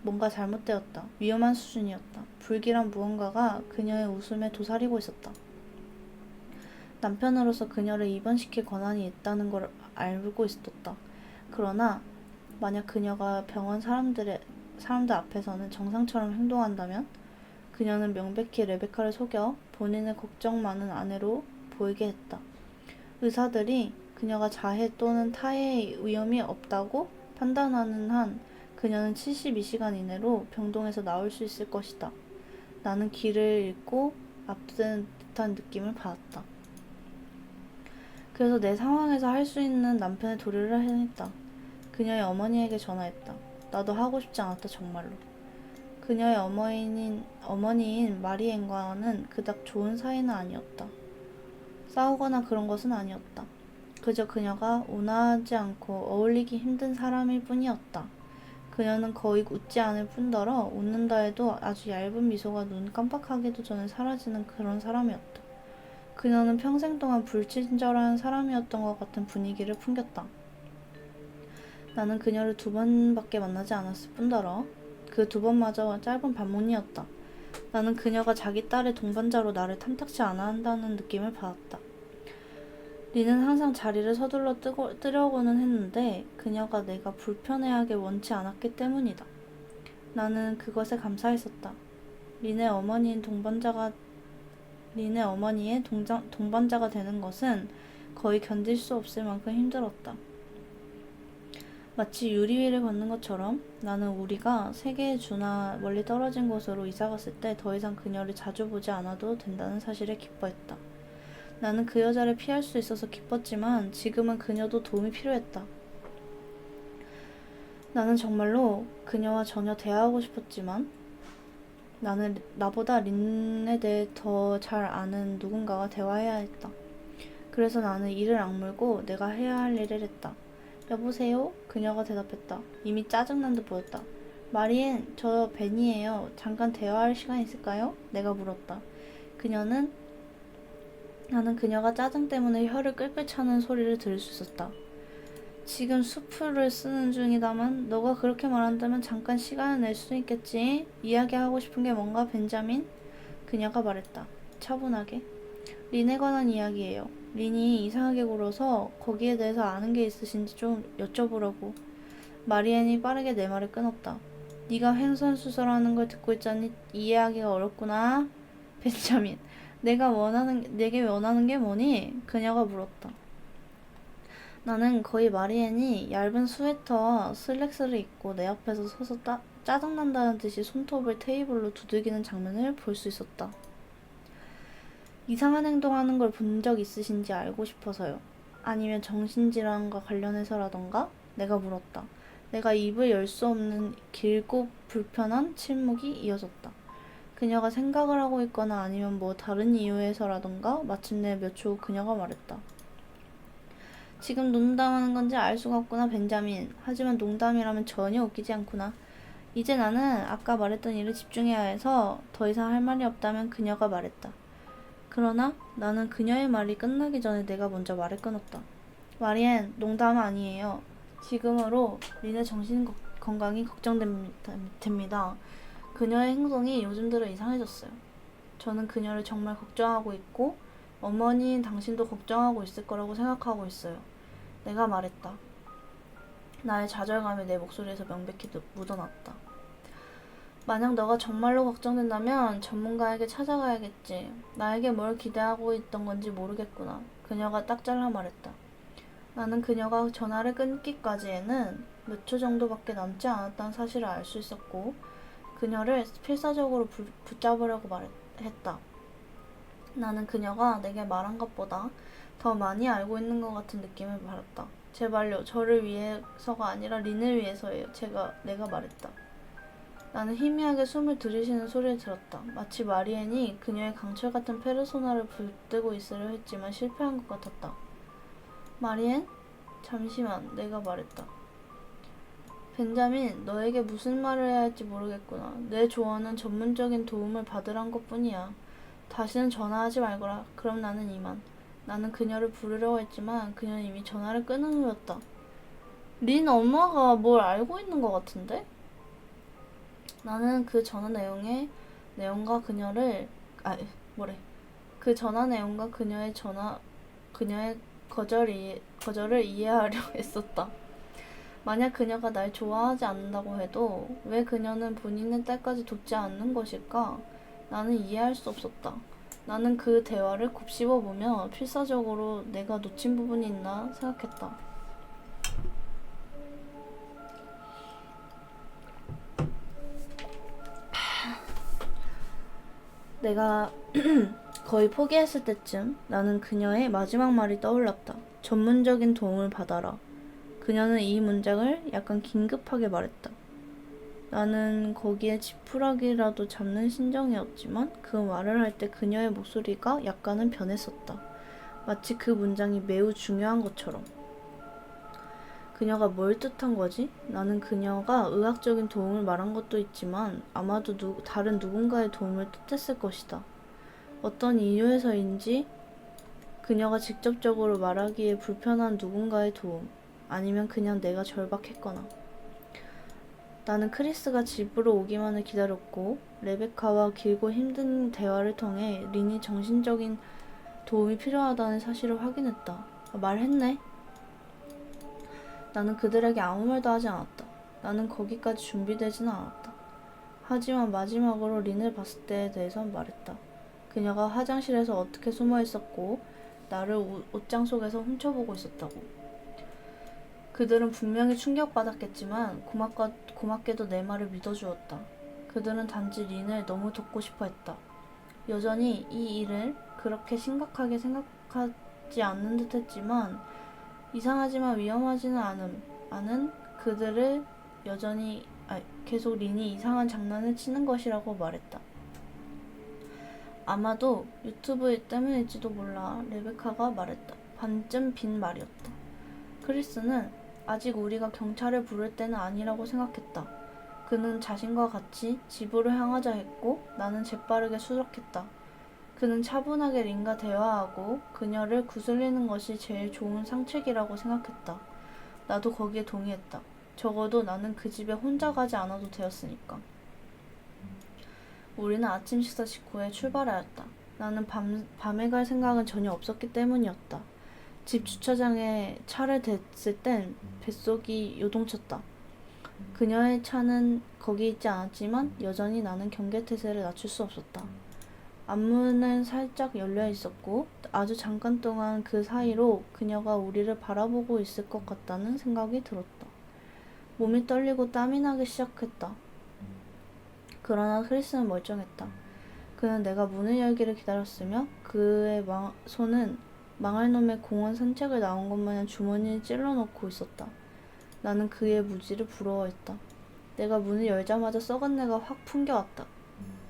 뭔가 잘못되었다. 위험한 수준이었다. 불길한 무언가가 그녀의 웃음에 도사리고 있었다. 남편으로서 그녀를 입원시킬 권한이 있다는 걸 알고 있었다. 그러나 만약 그녀가 병원 사람들 앞에서는 정상처럼 행동한다면 그녀는 명백히 레베카를 속여 본인의 걱정 많은 아내로 보이게 했다. 의사들이 그녀가 자해 또는 타해의 위험이 없다고 판단하는 한 그녀는 72시간 이내로 병동에서 나올 수 있을 것이다. 나는 길을 잃고 압도되는 듯한 느낌을 받았다. 그래서 내 상황에서 할 수 있는 남편의 도리를 해냈다. 그녀의 어머니에게 전화했다. 나도 하고 싶지 않았다, 정말로. 그녀의 어머니인 마리앤과는 그닥 좋은 사이는 아니었다. 싸우거나 그런 것은 아니었다. 그저 그녀가 온화하지 않고 어울리기 힘든 사람일 뿐이었다. 그녀는 거의 웃지 않을 뿐더러 웃는다 해도 아주 얇은 미소가 눈 깜빡하기도 전에 사라지는 그런 사람이었다. 그녀는 평생 동안 불친절한 사람이었던 것 같은 분위기를 풍겼다. 나는 그녀를 2번밖에 만나지 않았을 뿐더러 그 두 번마저 짧은 반문이었다. 나는 그녀가 자기 딸의 동반자로 나를 탐탁치 않아 한다는 느낌을 받았다. 리는 항상 자리를 서둘러 뜨려고는 했는데 그녀가 내가 불편해하게 원치 않았기 때문이다. 나는 그것에 감사했었다. 린의 어머니인 동반자가 되는 것은 거의 견딜 수 없을 만큼 힘들었다. 마치 유리 위를 걷는 것처럼 나는 우리가 세계의 주나 멀리 떨어진 곳으로 이사갔을 때 더 이상 그녀를 자주 보지 않아도 된다는 사실에 기뻐했다. 나는 그 여자를 피할 수 있어서 기뻤지만 지금은 그녀도 도움이 필요했다. 나는 정말로 그녀와 전혀 대화하고 싶었지만 나는 나보다 린에 대해 더 잘 아는 누군가와 대화해야 했다. 그래서 나는 이를 악물고 내가 해야 할 일을 했다. 여보세요? 그녀가 대답했다. 이미 짜증난 듯 보였다. 마리엔, 저 벤이에요. 잠깐 대화할 시간 있을까요? 내가 물었다. 나는 그녀가 짜증 때문에 혀를 끌끌 차는 소리를 들을 수 있었다. 지금 수프를 쓰는 중이다만 너가 그렇게 말한다면 잠깐 시간을 낼 수 있겠지? 이야기하고 싶은 게 뭔가 벤자민? 그녀가 말했다. 차분하게. 린에 관한 이야기예요. 린이 이상하게 굴어서 거기에 대해서 아는 게 있으신지 좀 여쭤보려고. 마리앤이 빠르게 내 말을 끊었다. 네가 횡설수설하는 걸 듣고 있자니 이해하기가 어렵구나. 벤자민, 내게 원하는 게 뭐니? 그녀가 물었다. 나는 거의 마리앤이 얇은 스웨터와 슬랙스를 입고 내 앞에서 서서 짜증난다는 듯이 손톱을 테이블로 두들기는 장면을 볼 수 있었다. 이상한 행동하는 걸 본 적 있으신지 알고 싶어서요. 아니면 정신질환과 관련해서라던가? 내가 물었다. 내가 입을 열 수 없는 길고 불편한 침묵이 이어졌다. 그녀가 생각을 하고 있거나 아니면 뭐 다른 이유에서라던가 마침내 몇 초 후 그녀가 말했다. 지금 농담하는 건지 알 수가 없구나, 벤자민. 하지만 농담이라면 전혀 웃기지 않구나. 이제 나는 아까 말했던 일에 집중해야 해서 더 이상 할 말이 없다면 그녀가 말했다. 그러나 나는 그녀의 말이 끝나기 전에 내가 먼저 말을 끊었다. 마리엔, 농담 아니에요. 지금으로 린의 정신 건강이 걱정됩니다. 그녀의 행동이 요즘 들어 이상해졌어요. 저는 그녀를 정말 걱정하고 있고 어머니인 당신도 걱정하고 있을 거라고 생각하고 있어요. 내가 말했다. 나의 좌절감이 내 목소리에서 명백히 묻어났다. 만약 너가 정말로 걱정된다면 전문가에게 찾아가야겠지. 나에게 뭘 기대하고 있던 건지 모르겠구나. 그녀가 딱 잘라 말했다. 나는 그녀가 전화를 끊기까지에는 몇 초 정도밖에 남지 않았다는 사실을 알 수 있었고 그녀를 필사적으로 붙잡으려고 했다. 나는 그녀가 내게 말한 것보다 더 많이 알고 있는 것 같은 느낌을 받았다. 제발요, 저를 위해서가 아니라 린을 위해서예요. 내가 말했다. 나는 희미하게 숨을 들이쉬는 소리를 들었다. 마치 마리앤이 그녀의 강철 같은 페르소나를 붙들고 있으려 했지만 실패한 것 같았다. 마리앤? 잠시만, 내가 말했다. 벤자민, 너에게 무슨 말을 해야 할지 모르겠구나. 내 조언은 전문적인 도움을 받으란 것뿐이야. 다시는 전화하지 말거라. 그럼 나는 이만. 나는 그녀를 부르려고 했지만 그녀는 이미 전화를 끊은 후였다. 린 엄마가 뭘 알고 있는 것 같은데? 나는 그 전화 내용과 그 전화 내용과 그녀의 거절을 이해하려 했었다. 만약 그녀가 날 좋아하지 않는다고 해도 왜 그녀는 본인의 딸까지 돕지 않는 것일까? 나는 이해할 수 없었다. 나는 그 대화를 곱씹어 보며 필사적으로 내가 놓친 부분이 있나 생각했다. 내가 거의 포기했을 때쯤 나는 그녀의 마지막 말이 떠올랐다. 전문적인 도움을 받아라. 그녀는 이 문장을 약간 긴급하게 말했다. 나는 거기에 지푸라기라도 잡는 심정이었지만 그 말을 할 때 그녀의 목소리가 약간은 변했었다. 마치 그 문장이 매우 중요한 것처럼. 그녀가 뭘 뜻한 거지? 나는 그녀가 의학적인 도움을 말한 것도 있지만 아마도 다른 누군가의 도움을 뜻했을 것이다. 어떤 이유에서인지 그녀가 직접적으로 말하기에 불편한 누군가의 도움, 아니면 그냥 내가 절박했거나. 나는 크리스가 집으로 오기만을 기다렸고 레베카와 길고 힘든 대화를 통해 린이 정신적인 도움이 필요하다는 사실을 확인했다. 말했네. 나는 그들에게 아무 말도 하지 않았다. 나는 거기까지 준비되지는 않았다. 하지만 마지막으로 린을 봤을 때에 대해선 말했다. 그녀가 화장실에서 어떻게 숨어 있었고 나를 옷장 속에서 훔쳐보고 있었다고. 그들은 분명히 충격받았겠지만 고맙게도 내 말을 믿어주었다. 그들은 단지 린을 너무 돕고 싶어 했다. 여전히 이 일을 그렇게 심각하게 생각하지 않는 듯 했지만 이상하지만 위험하지는 않은 그들을 여전히 계속 린이 이상한 장난을 치는 것이라고 말했다. 아마도 유튜브 때문일지도 몰라. 레베카가 말했다. 반쯤 빈 말이었다. 크리스는 아직 우리가 경찰을 부를 때는 아니라고 생각했다. 그는 자신과 같이 집으로 향하자 했고 나는 재빠르게 수락했다. 그는 차분하게 린과 대화하고 그녀를 구슬리는 것이 제일 좋은 상책이라고 생각했다. 나도 거기에 동의했다. 적어도 나는 그 집에 혼자 가지 않아도 되었으니까. 우리는 아침 식사 직후에 출발하였다. 나는 밤에 갈 생각은 전혀 없었기 때문이었다. 집 주차장에 차를 댔을 땐 뱃속이 요동쳤다. 그녀의 차는 거기 있지 않았지만 여전히 나는 경계태세를 낮출 수 없었다. 앞문은 살짝 열려 있었고 아주 잠깐 동안 그 사이로 그녀가 우리를 바라보고 있을 것 같다는 생각이 들었다. 몸이 떨리고 땀이 나기 시작했다. 그러나 크리스는 멀쩡했다. 그는 내가 문을 열기를 기다렸으며 그의 손은 망할 놈의 공원 산책을 나온 것 마냥 주머니에 찔러넣고 있었다. 나는 그의 무지를 부러워했다. 내가 문을 열자마자 썩은 내가 확 풍겨왔다.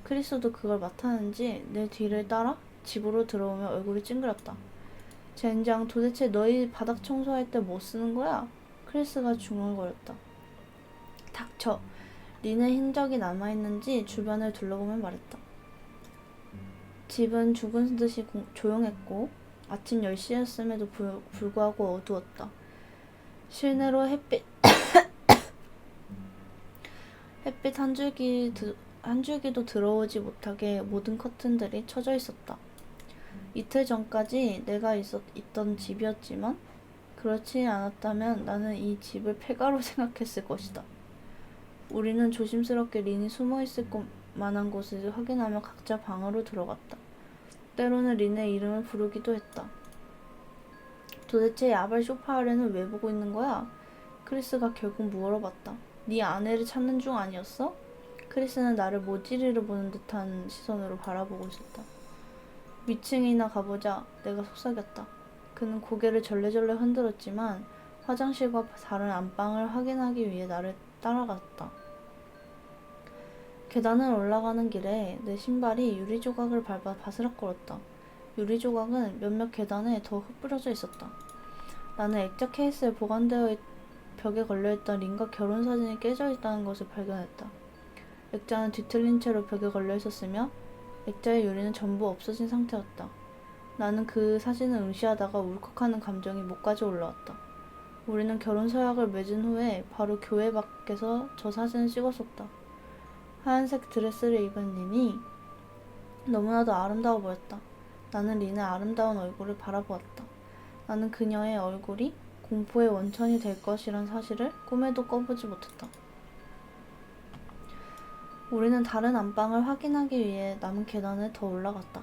크리스도 그걸 맡았는지 내 뒤를 따라 집으로 들어오며 얼굴이 찡그렸다. 젠장, 도대체 너희 바닥 청소할 때 뭐 쓰는 거야? 크리스가 중얼거렸다. 닥쳐. 린의 흔적이 남아있는지 주변을 둘러보며 말했다. 집은 죽은 듯이 조용했고 아침 10시였음에도 불구하고 어두웠다. 실내로 햇빛 한 줄기도 들어오지 못하게 모든 커튼들이 쳐져 있었다. 이틀 전까지 내가 있던 집이었지만 그렇지 않았다면 나는 이 집을 폐가로 생각했을 것이다. 우리는 조심스럽게 린이 숨어있을 만한 곳을 확인하며 각자 방으로 들어갔다. 때로는 린의 이름을 부르기도 했다. 도대체 야발 소파 아래는 왜 보고 있는 거야? 크리스가 결국 물어봤다. 네 아내를 찾는 중 아니었어? 크리스는 나를 모지리를 보는 듯한 시선으로 바라보고 있었다. 위층이나 가보자. 내가 속삭였다. 그는 고개를 절레절레 흔들었지만 화장실과 다른 안방을 확인하기 위해 나를 따라갔다. 계단을 올라가는 길에 내 신발이 유리 조각을 밟아 바스락거렸다. 유리 조각은 몇몇 계단에 더 흩뿌려져 있었다. 나는 액자 케이스에 보관되어 벽에 걸려있던 린과 결혼사진이 깨져 있다는 것을 발견했다. 액자는 뒤틀린 채로 벽에 걸려 있었으며 액자의 유리는 전부 없어진 상태였다. 나는 그 사진을 응시하다가 울컥하는 감정이 목까지 올라왔다. 우리는 결혼 서약을 맺은 후에 바로 교회 밖에서 저 사진을 찍었었다. 하얀색 드레스를 입은 린이 너무나도 아름다워 보였다. 나는 린의 아름다운 얼굴을 바라보았다. 나는 그녀의 얼굴이 공포의 원천이 될 것이란 사실을 꿈에도 꿔보지 못했다. 우리는 다른 안방을 확인하기 위해 남은 계단을 더 올라갔다.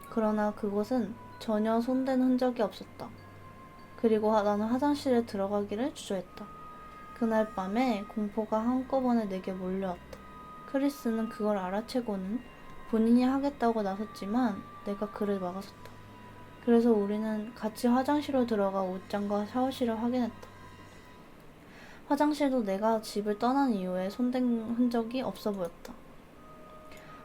그러나 그곳은 전혀 손댄 흔적이 없었다. 그리고 나는 화장실에 들어가기를 주저했다. 그날 밤에 공포가 한꺼번에 내게 몰려왔다. 크리스는 그걸 알아채고는 본인이 하겠다고 나섰지만 내가 그를 막아섰다. 그래서 우리는 같이 화장실로 들어가 옷장과 샤워실을 확인했다. 화장실도 내가 집을 떠난 이후에 손댄 흔적이 없어 보였다.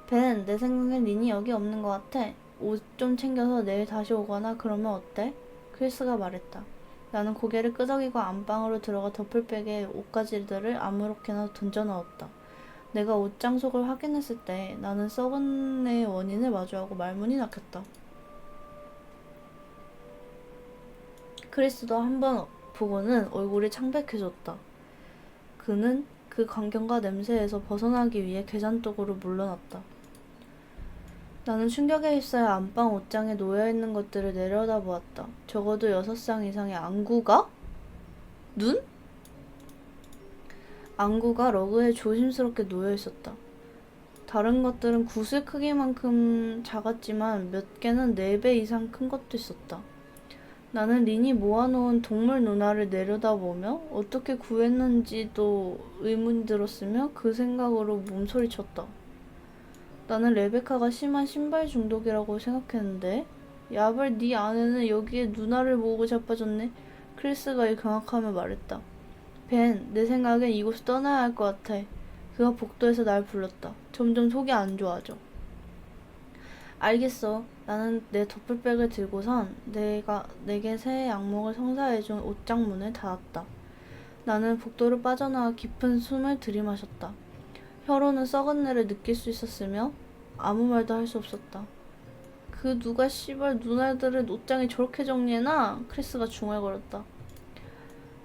벤, 내 생각엔 린이 여기 없는 것 같아. 옷 좀 챙겨서 내일 다시 오거나 그러면 어때? 크리스가 말했다. 나는 고개를 끄덕이고 안방으로 들어가 덮을백에 옷가지들을 아무렇게나 던져 넣었다. 내가 옷장 속을 확인했을 때 나는 썩은 애의 원인을 마주하고 말문이 막혔다. 크리스도 한 번 보고는 얼굴이 창백해졌다. 그는 그 광경과 냄새에서 벗어나기 위해 계단독으로 물러났다. 나는 충격에 휩싸여 안방 옷장에 놓여있는 것들을 내려다보았다. 적어도 6쌍 이상의 안구가? 눈? 안구가 러그에 조심스럽게 놓여있었다. 다른 것들은 구슬 크기만큼 작았지만 몇 개는 4배 이상 큰 것도 있었다. 나는 린이 모아놓은 동물 눈알을 내려다보며 어떻게 구했는지도 의문이 들었으며 그 생각으로 몸소리쳤다. 나는 레베카가 심한 신발 중독이라고 생각했는데 야발 네 아내는 여기에 눈알을 모으고 자빠졌네. 크리스가 경악하며 말했다. 벤, 내 생각엔 이곳을 떠나야 할 것 같아. 그가 복도에서 날 불렀다. 점점 속이 안 좋아져. 알겠어. 나는 내 도플백을 들고선 내게 새 약목을 성사해준 옷장 문을 닫았다. 나는 복도를 빠져나와 깊은 숨을 들이마셨다. 혀로는 썩은 내를 느낄 수 있었으며 아무 말도 할 수 없었다. 그 누가 씨발 눈알들을 옷장에 저렇게 정리해놔? 크리스가 중얼거렸다.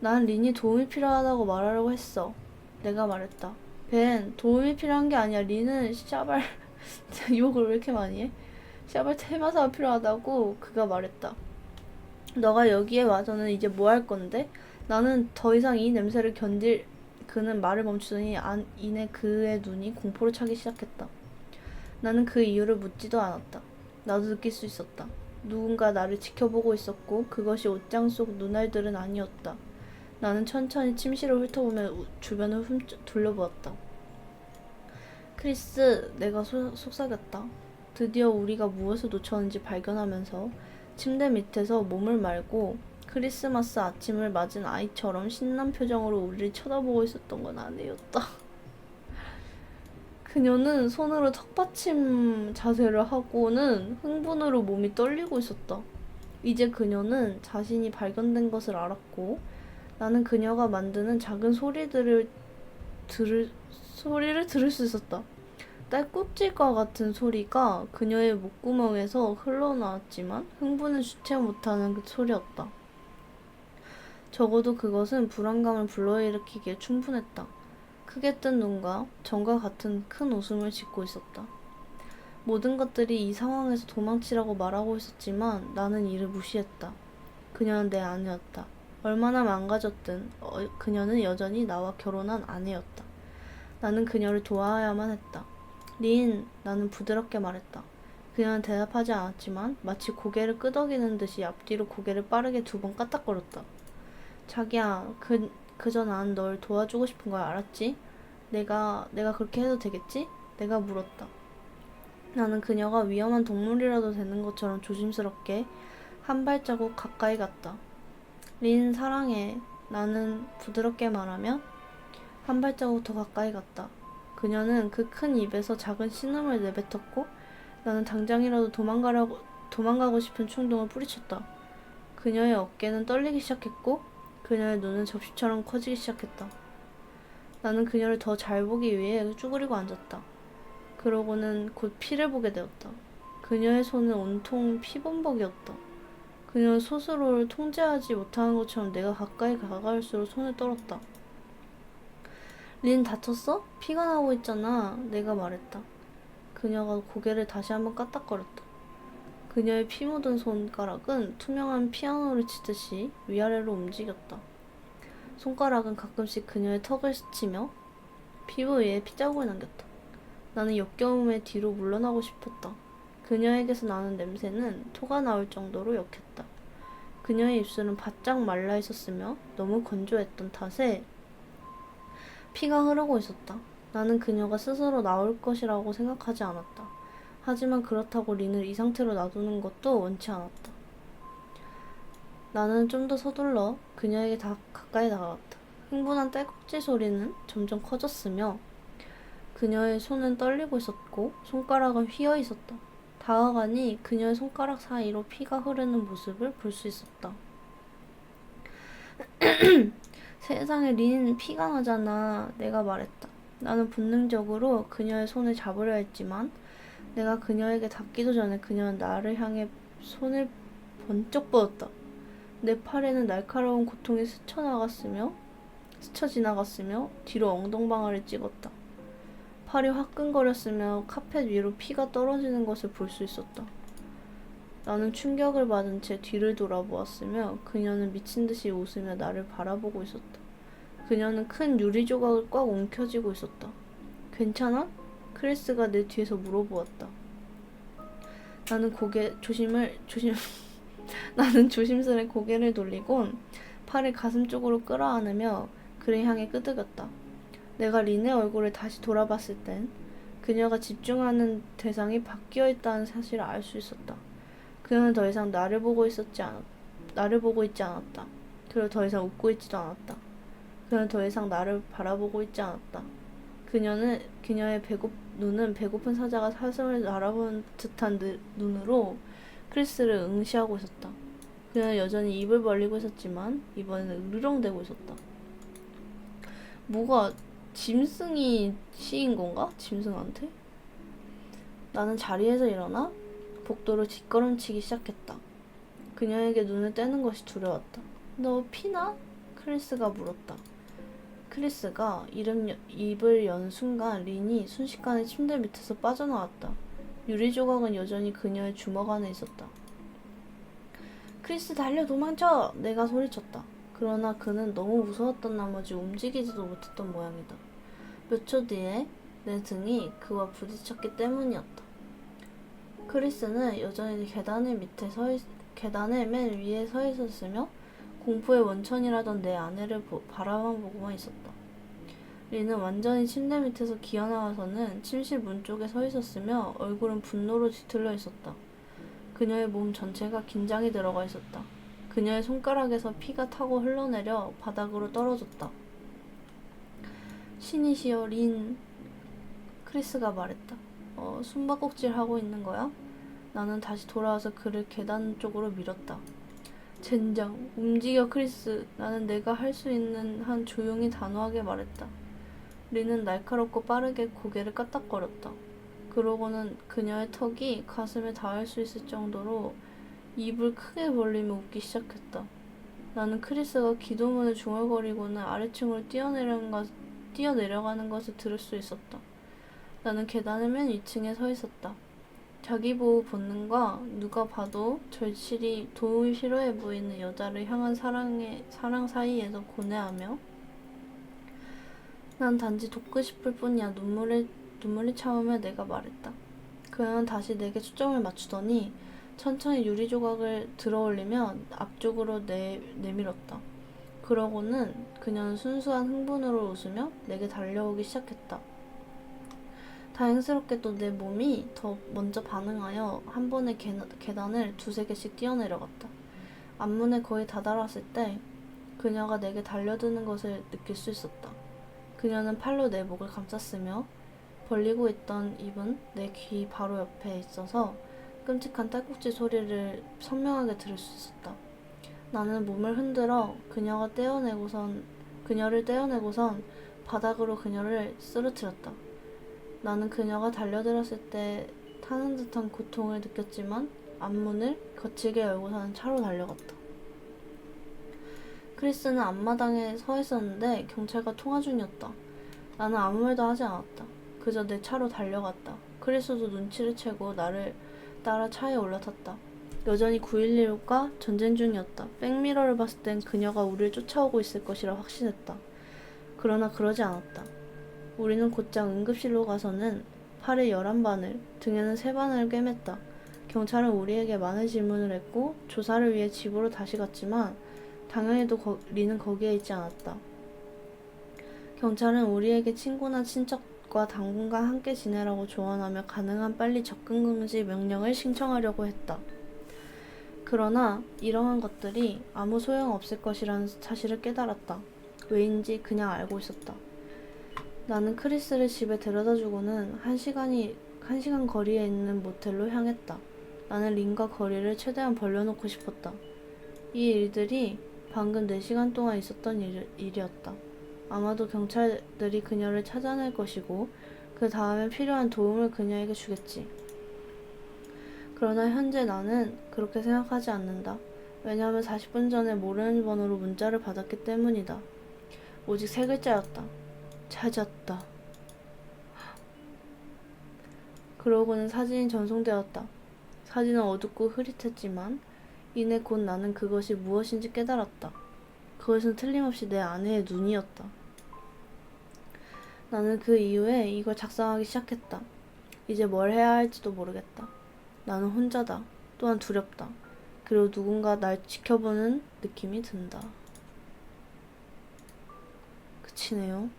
난 린이 도움이 필요하다고 말하려고 했어. 내가 말했다. 벤, 도움이 필요한 게 아니야. 린은 샤발 욕을 왜 이렇게 많이 해? 샤발 테마사가 필요하다고 그가 말했다. 너가 여기에 와서는 이제 뭐 할 건데? 나는 더 이상 이 냄새를 견딜. 그는 말을 멈추더니 이내 그의 눈이 공포로 차기 시작했다. 나는 그 이유를 묻지도 않았다. 나도 느낄 수 있었다. 누군가 나를 지켜보고 있었고 그것이 옷장 속 눈알들은 아니었다. 나는 천천히 침실을 훑어보며 주변을 둘러보았다. 크리스, 내가 속삭였다. 드디어 우리가 무엇을 놓쳤는지 발견하면서 침대 밑에서 몸을 말고 크리스마스 아침을 맞은 아이처럼 신난 표정으로 우리를 쳐다보고 있었던 건 아내였다. 그녀는 손으로 턱받침 자세를 하고는 흥분으로 몸이 떨리고 있었다. 이제 그녀는 자신이 발견된 것을 알았고 나는 그녀가 만드는 작은 소리를 들을 수 있었다. 딸꾹질과 같은 소리가 그녀의 목구멍에서 흘러나왔지만 흥분을 주체 못하는 그 소리였다. 적어도 그것은 불안감을 불러일으키기에 충분했다. 크게 뜬 눈과 전과 같은 큰 웃음을 짓고 있었다. 모든 것들이 이 상황에서 도망치라고 말하고 있었지만 나는 이를 무시했다. 그녀는 내 아내였다. 얼마나 망가졌든 그녀는 여전히 나와 결혼한 아내였다. 나는 그녀를 도와야만 했다. 린, 나는 부드럽게 말했다. 그녀는 대답하지 않았지만 마치 고개를 끄덕이는 듯이 앞뒤로 고개를 빠르게 2번 까딱거렸다. 자기야, 그저 난 널 도와주고 싶은 걸 알았지? 내가 그렇게 해도 되겠지? 내가 물었다. 나는 그녀가 위험한 동물이라도 되는 것처럼 조심스럽게 한 발자국 가까이 갔다. 린, 사랑해. 나는 부드럽게 말하며 한 발자국 더 가까이 갔다. 그녀는 그 큰 입에서 작은 신음을 내뱉었고 나는 당장이라도 도망가고 싶은 충동을 뿌리쳤다. 그녀의 어깨는 떨리기 시작했고 그녀의 눈은 접시처럼 커지기 시작했다. 나는 그녀를 더 잘 보기 위해 쭈그리고 앉았다. 그러고는 곧 피를 보게 되었다. 그녀의 손은 온통 피범벅이었다. 그녀는 스스로를 통제하지 못하는 것처럼 내가 가까이 다가갈수록 손을 떨었다. 린 다쳤어? 피가 나고 있잖아. 내가 말했다. 그녀가 고개를 다시 한번 까딱거렸다. 그녀의 피 묻은 손가락은 투명한 피아노를 치듯이 위아래로 움직였다. 손가락은 가끔씩 그녀의 턱을 스치며 피부 위에 피자국을 남겼다. 나는 역겨움에 뒤로 물러나고 싶었다. 그녀에게서 나는 냄새는 토가 나올 정도로 역했다. 그녀의 입술은 바짝 말라 있었으며 너무 건조했던 탓에 피가 흐르고 있었다. 나는 그녀가 스스로 나올 것이라고 생각하지 않았다. 하지만 그렇다고 린을 이 상태로 놔두는 것도 원치 않았다. 나는 좀 더 서둘러 그녀에게 가까이 다가갔다. 흥분한 딸꾹질 소리는 점점 커졌으며 그녀의 손은 떨리고 있었고 손가락은 휘어 있었다. 다가가니 그녀의 손가락 사이로 피가 흐르는 모습을 볼 수 있었다. 세상에, 린 피가 나잖아. 내가 말했다. 나는 본능적으로 그녀의 손을 잡으려 했지만 내가 그녀에게 닿기도 전에 그녀는 나를 향해 손을 번쩍 뻗었다. 내 팔에는 날카로운 고통이 스쳐나갔으며 스쳐 지나갔으며 뒤로 엉덩방아를 찍었다. 팔이 화끈거렸으며 카펫 위로 피가 떨어지는 것을 볼 수 있었다. 나는 충격을 받은 채 뒤를 돌아보았으며 그녀는 미친 듯이 웃으며 나를 바라보고 있었다. 그녀는 큰 유리 조각을 꽉 움켜쥐고 있었다. 괜찮아? 크리스가 내 뒤에서 물어보았다. 나는 나는 조심스레 고개를 돌리곤 팔을 가슴 쪽으로 끌어안으며 그를 향해 끄덕였다. 내가 린의 얼굴을 다시 돌아봤을 땐 그녀가 집중하는 대상이 바뀌어 있다는 사실을 알 수 있었다. 그녀는 더 이상 나를 보고 있지 않았다. 그리고 더 이상 웃고 있지도 않았다. 그녀는 더 이상 나를 바라보고 있지 않았다. 그녀의 눈은 배고픈 사자가 사슴을 날아보는 듯한 눈으로 크리스를 응시하고 있었다. 그녀는 여전히 입을 벌리고 있었지만 이번에는 으르렁대고 있었다. 뭐가 짐승이 씌인 건가? 짐승한테? 나는 자리에서 일어나 복도로 뒷걸음치기 시작했다. 그녀에게 눈을 떼는 것이 두려웠다. 너 피나? 크리스가 물었다. 크리스가 입을 연 순간 린이 순식간에 침대 밑에서 빠져나왔다. 유리 조각은 여전히 그녀의 주먹 안에 있었다. 크리스 달려 도망쳐! 내가 소리쳤다. 그러나 그는 너무 무서웠던 나머지 움직이지도 못했던 모양이다. 몇 초 뒤에 내 등이 그와 부딪혔기 때문이었다. 크리스는 여전히 계단의 맨 위에 서 있었으며 공포의 원천이라던 내 아내를 바라만 보고만 있었다. 린은 완전히 침대 밑에서 기어나와서는 침실 문 쪽에 서 있었으며 얼굴은 분노로 뒤틀려 있었다. 그녀의 몸 전체가 긴장이 들어가 있었다. 그녀의 손가락에서 피가 타고 흘러내려 바닥으로 떨어졌다. 신이시여 린, 크리스가 말했다. 숨바꼭질 하고 있는 거야? 나는 다시 돌아와서 그를 계단 쪽으로 밀었다. 젠장, 움직여 크리스. 나는 내가 할 수 있는 한 조용히 단호하게 말했다. 린은 날카롭고 빠르게 고개를 까딱거렸다. 그러고는 그녀의 턱이 가슴에 닿을 수 있을 정도로 입을 크게 벌리며 웃기 시작했다. 나는 크리스가 기도문을 중얼거리고는 아래층으로 뛰어내려가는 것을 들을 수 있었다. 나는 계단의 맨 위층에 서 있었다. 자기보호 본능과 누가 봐도 절실히 도움이 필요해 보이는 여자를 향한 사랑 사이에서 고뇌하며 난 단지 돕고 싶을 뿐이야. 눈물이 차오며 내가 말했다. 그녀는 다시 내게 초점을 맞추더니 천천히 유리 조각을 들어올리며 앞쪽으로 내밀었다. 그러고는 그녀는 순수한 흥분으로 웃으며 내게 달려오기 시작했다. 다행스럽게도 내 몸이 더 먼저 반응하여 한 번에 계단을 두세 개씩 뛰어내려갔다. 앞문에 거의 다다랐을 때 그녀가 내게 달려드는 것을 느낄 수 있었다. 그녀는 팔로 내 목을 감쌌으며 벌리고 있던 입은 내 귀 바로 옆에 있어서 끔찍한 딸꾹질 소리를 선명하게 들을 수 있었다. 나는 몸을 흔들어 그녀를 떼어내고선 바닥으로 그녀를 쓰러뜨렸다. 나는 그녀가 달려들었을 때 타는 듯한 고통을 느꼈지만 앞문을 거칠게 열고서는 차로 달려갔다. 크리스는 앞마당에 서 있었는데 경찰과 통화 중이었다. 나는 아무 말도 하지 않았다. 그저 내 차로 달려갔다. 크리스도 눈치를 채고 나를 따라 차에 올라탔다. 여전히 911과 전쟁 중이었다. 백미러를 봤을 땐 그녀가 우리를 쫓아오고 있을 것이라 확신했다. 그러나 그러지 않았다. 우리는 곧장 응급실로 가서는 팔에 11바늘, 등에는 3바늘을 꿰맸다. 경찰은 우리에게 많은 질문을 했고 조사를 위해 집으로 다시 갔지만 당연히도 리는 거기에 있지 않았다. 경찰은 우리에게 친구나 친척과 당분간 함께 지내라고 조언하며 가능한 빨리 접근 금지 명령을 신청하려고 했다. 그러나 이러한 것들이 아무 소용없을 것이라는 사실을 깨달았다. 왜인지 그냥 알고 있었다. 나는 크리스를 집에 데려다주고는 1시간 거리에 있는 모텔로 향했다. 나는 린과 거리를 최대한 벌려놓고 싶었다. 이 일들이 방금 4시간 동안 있었던 일이었다. 아마도 경찰들이 그녀를 찾아낼 것이고 그 다음에 필요한 도움을 그녀에게 주겠지. 그러나 현재 나는 그렇게 생각하지 않는다. 왜냐하면 40분 전에 모르는 번호로 문자를 받았기 때문이다. 오직 3글자였다. 찾았다. 그러고는 사진이 전송되었다. 사진은 어둡고 흐릿했지만 이내 곧 나는 그것이 무엇인지 깨달았다. 그것은 틀림없이 내 아내의 눈이었다. 나는 그 이후에 이걸 작성하기 시작했다. 이제 뭘 해야 할지도 모르겠다. 나는 혼자다. 또한 두렵다. 그리고 누군가 날 지켜보는 느낌이 든다. 그치네요.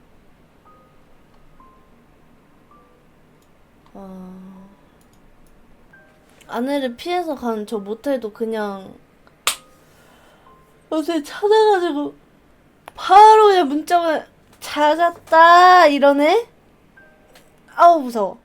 아내를 피해서 간 저 모텔도 그냥 어제 찾아가지고 바로 그냥 문자만 찾았다 이러네? 아우 무서워.